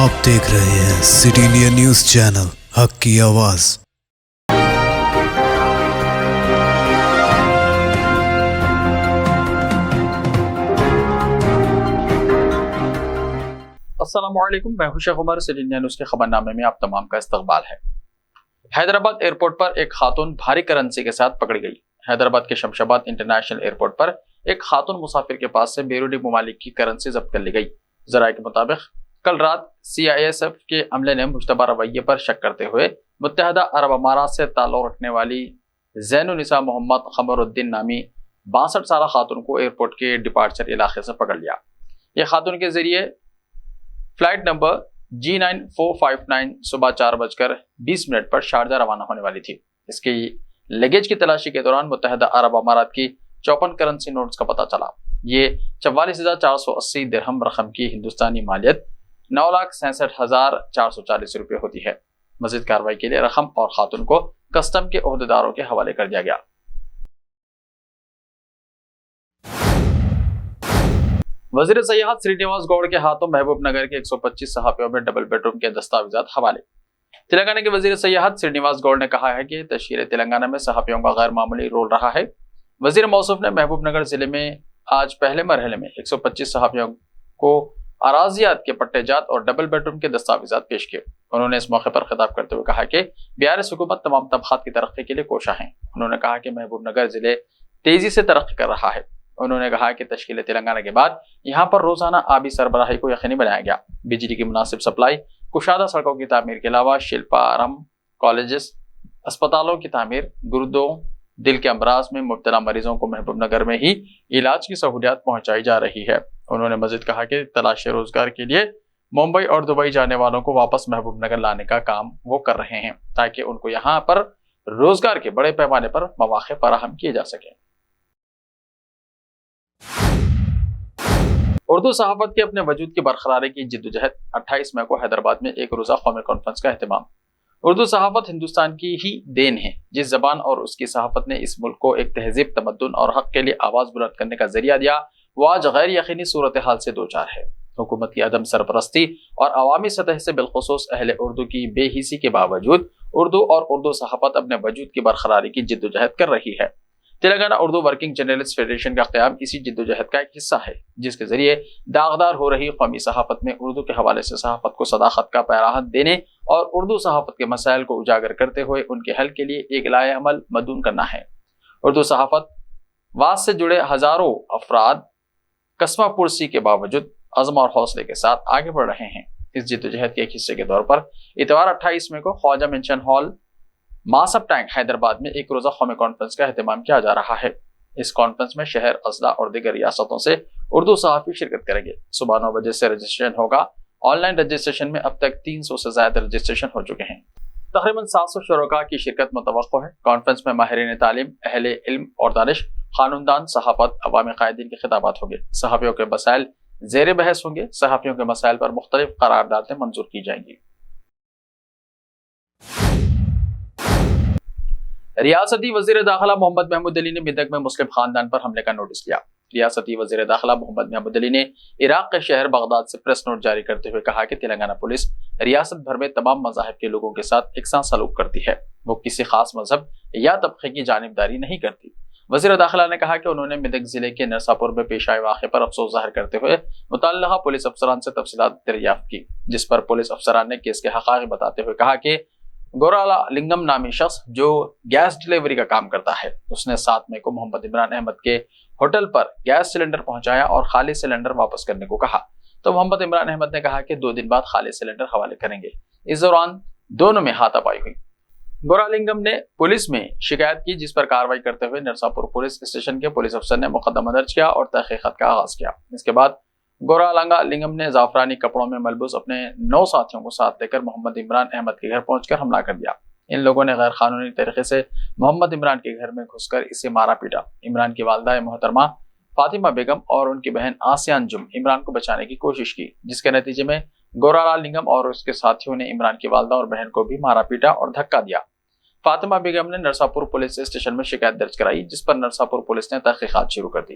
آپ دیکھ رہے ہیں سٹی انڈیا نیوز چینل، حق کی آواز۔ السلام علیکم، میں ہوں شیخ عمر۔ سٹی انڈیا نیوز کے خبرنامے میں آپ تمام کا استقبال ہے۔ حیدرآباد ایئرپورٹ پر ایک خاتون بھاری کرنسی کے ساتھ پکڑی گئی۔ حیدرآباد کے شمشاباد انٹرنیشنل ایئرپورٹ پر ایک خاتون مسافر کے پاس سے بیرونی ممالک کی کرنسی ضبط کر لی گئی۔ ذرائع کے مطابق کل رات CISF کے عملے نے مشتبہ رویے پر شک کرتے ہوئے متحدہ عرب امارات سے تعلق رکھنے والی زین النساء محمد قمر الدین نامی 62 سالہ خاتون کو ایئرپورٹ کے ڈپارچر علاقے سے پکڑ لیا۔ یہ خاتون کے ذریعے فلائٹ نمبر G9459 صبح 4:20 پر شارجہ روانہ ہونے والی تھی۔ اس کی لگیج کی تلاشی کے دوران متحدہ عرب امارات کی 54 کرنسی نوٹس کا پتہ چلا۔ یہ 44,480 درہم رقم کی ہندوستانی مالیت 9,66,440 روپے ہوتی ہے۔ مزید کارروائی کے لیے رقم اور خاتون کو کسٹم کے عہدیداروں کے حوالے کر دیا گیا۔ وزیر سیاحت سرینیواس گوڑ کے ہاتھوں محبوب نگر کے 125 صحافیوں میں ڈبل بیڈ روم کے دستاویزات حوالے۔ تلنگانہ کے وزیر سیاحت سرینیواس گوڑ نے کہا ہے کہ تشہیر تلنگانہ میں صحافیوں کا غیر معمولی رول رہا ہے۔ وزیر موصوف نے محبوب نگر ضلع میں آج پہلے مرحلے میں 125 صحافیوں کو اراضیات کے پٹے جات اور ڈبل بیڈ روم کے دستاویزات پیش کیے۔ انہوں نے اس موقع پر خطاب کرتے ہوئے کہا کہ BRS حکومت تمام طبقات کی ترقی کے لیے کوشاں ہے۔ انہوں نے کہا کہ محبوب نگر ضلع تیزی سے ترقی کر رہا ہے۔ انہوں نے کہا کہ تشکیل تلنگانہ کے بعد یہاں پر روزانہ آبی سربراہی کو یقینی بنایا گیا۔ بجلی کی مناسب سپلائی، کشادہ سڑکوں کی تعمیر کے علاوہ شلپارم کالجز، اسپتالوں کی تعمیر، گردوں، دل کے امراض میں مبتلا مریضوں کو محبوب نگر میں ہی علاج کی سہولیات پہنچائی جا رہی ہے۔ انہوں نے مزید کہا کہ تلاش روزگار کے لیے ممبئی اور دبئی جانے والوں کو واپس محبوب نگر لانے کا کام وہ کر رہے ہیں تاکہ ان کو یہاں پر روزگار کے بڑے پیمانے پر مواقع فراہم کیے جا سکیں۔ اردو صحافت کے اپنے وجود کی برقراری کی جدوجہد، 28 مئی کو حیدرآباد میں ایک روزہ قومی کانفرنس کا اہتمام۔ اردو صحافت ہندوستان کی ہی دین ہے۔ جس زبان اور اس کی صحافت نے اس ملک کو ایک تہذیب، تمدن اور حق کے لیے آواز بلند کرنے کا ذریعہ دیا، وہ آج غیر یقینی صورتحال سے دوچار ہے۔ حکومت کی عدم سرپرستی اور عوامی سطح سے بالخصوص اہل اردو کی بے حسی کے باوجود اردو اور اردو صحافت اپنے وجود کی برقراری کی جدوجہد کر رہی ہے۔ Telangana Urdu working journalist federation کا قیام اسی جدوجہد کا ایک حصہ ہے، جس کے ذریعے داغدار ہو رہی قومی صحافت میں اردو کے حوالے سے صحافت کو صداقت کا پیراہن دینے اور اردو صحافت کے مسائل کو اجاگر کرتے ہوئے ان کے حل کے لیے ایک لائحہ عمل مدون کرنا ہے۔ اردو صحافت واس سے جڑے ہزاروں افراد کسمہ پرسی کے باوجود عزم اور حوصلے کے ساتھ آگے بڑھ رہے ہیں۔ اس جدوجہد کے ایک حصے کے طور پر اتوار 28 مئی کو خواجہ مینشن ہال ماسب ٹینک حیدرآباد میں ایک روزہ قومی کانفرنس کا اہتمام کیا جا رہا ہے۔ اس کانفرنس میں شہر، اضلاع اور دیگر ریاستوں سے اردو صحافی شرکت کریں گے۔ صبح 9 بجے سے رجسٹریشن ہوگا۔ آن لائن رجسٹریشن میں اب تک 300 سے زائد رجسٹریشن ہو چکے ہیں۔ تقریباً 700 شرکاء کی شرکت متوقع ہے۔ کانفرنس میں ماہرین تعلیم، اہل علم اور دانش، قانوندان، صحافت، عوامی قائدین کے خطابات ہوں گے۔ صحافیوں کے مسائل زیر بحث ہوں گے۔ صحافیوں کے مسائل پر مختلف قراردادیں منظور کی جائیں گی۔ ریاستی وزیر داخلہ محمد محمود علی نے میدک میں مسلم خاندان پر حملے کا نوٹس لیا۔ ریاستی وزیر داخلہ محمد محمود علی نے عراق کے شہر بغداد سے پریس نوٹ جاری کرتے ہوئے کہا کہ تلنگانہ پولیس ریاست بھر میں تمام مذاہب کے لوگوں کے ساتھ یکساں سلوک کرتی ہے، وہ کسی خاص مذہب یا طبقے کی جانبداری نہیں کرتی۔ وزیر داخلہ نے کہا کہ انہوں نے میدک ضلع کے نرساپور میں پیش آئے واقعے پر افسوس ظاہر کرتے ہوئے متعلقہ پولیس افسران سے تفصیلات دریافت کی، جس پر پولیس افسران نے کیس کے حقائق بتاتے ہوئے کہا کہ گورالا لنگم نامی شخص جو گیس ڈیلیوری کا کام کرتا ہے، اس نے 7 مئی کو محمد عمران احمد کے ہوٹل پر گیس سلنڈر پہنچایا اور خالی سلنڈر واپس کرنے کو کہا، تو محمد عمران احمد نے کہا کہ 2 دن بعد خالی سلنڈر حوالے کریں گے۔ اس دوران دونوں میں ہاتھا پائی ہوئی۔ گورالنگم نے پولیس میں شکایت کی، جس پر کارروائی کرتے ہوئے نرساپور پولیس اسٹیشن کے پولیس افسر نے مقدمہ درج کیا اور تحقیقات کا آغاز کیا۔ اس کے بعد گورالنگا لنگم نے زعفرانی کپڑوں میں ملبوس اپنے 9 ساتھیوں کو ساتھ لے کر محمد عمران احمد کے گھر پہنچ کر حملہ کر دیا۔ ان لوگوں نے غیر قانونی طریقے سے محمد عمران کے گھر میں گھس کر اسے مارا پیٹا۔ عمران کی والدہ محترمہ فاطمہ بیگم اور ان کی بہن آسیہ انجم عمران کو بچانے کی کوشش کی، جس کے نتیجے میں گورالا لنگم اور اس کے ساتھیوں نے عمران کی والدہ اور بہن کو بھی مارا پیٹا اور دھکا دیا۔ فاطمہ بیگم نے نرساپور پولیس اسٹیشن میں شکایت درج کرائی، جس پر نرساپور پولیس نے تحقیقات شروع کر دی۔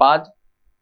5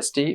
ST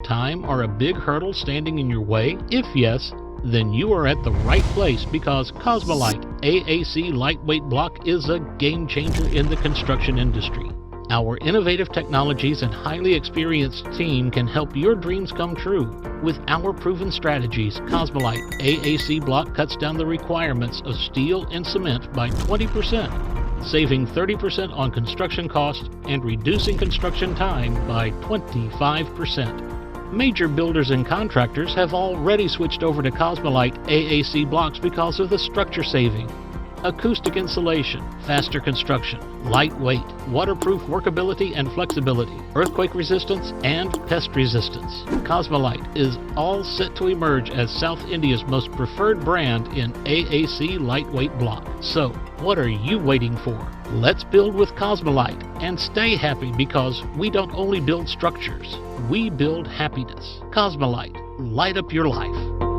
Time or a big hurdle standing in your way? If yes, then you are at the right place, because Cosmolite AAC lightweight block is a game changer in the construction industry. Our innovative technologies and highly experienced team can help your dreams come true. With our proven strategies, Cosmolite AAC block cuts down the requirements of steel and cement by 20%, saving 30% on construction costs and reducing construction time by 25%. Major builders and contractors have already switched over to Cosmolite AAC blocks because of the structure saving. Acoustic insulation, faster construction, lightweight, waterproof workability and flexibility, earthquake resistance, and pest resistance. Cosmolite is all set to emerge as South India's most preferred brand in AAC lightweight block. So, what are you waiting for? Let's build with Cosmolite and stay happy, because we don't only build structures, we build happiness. Cosmolite, light up your life.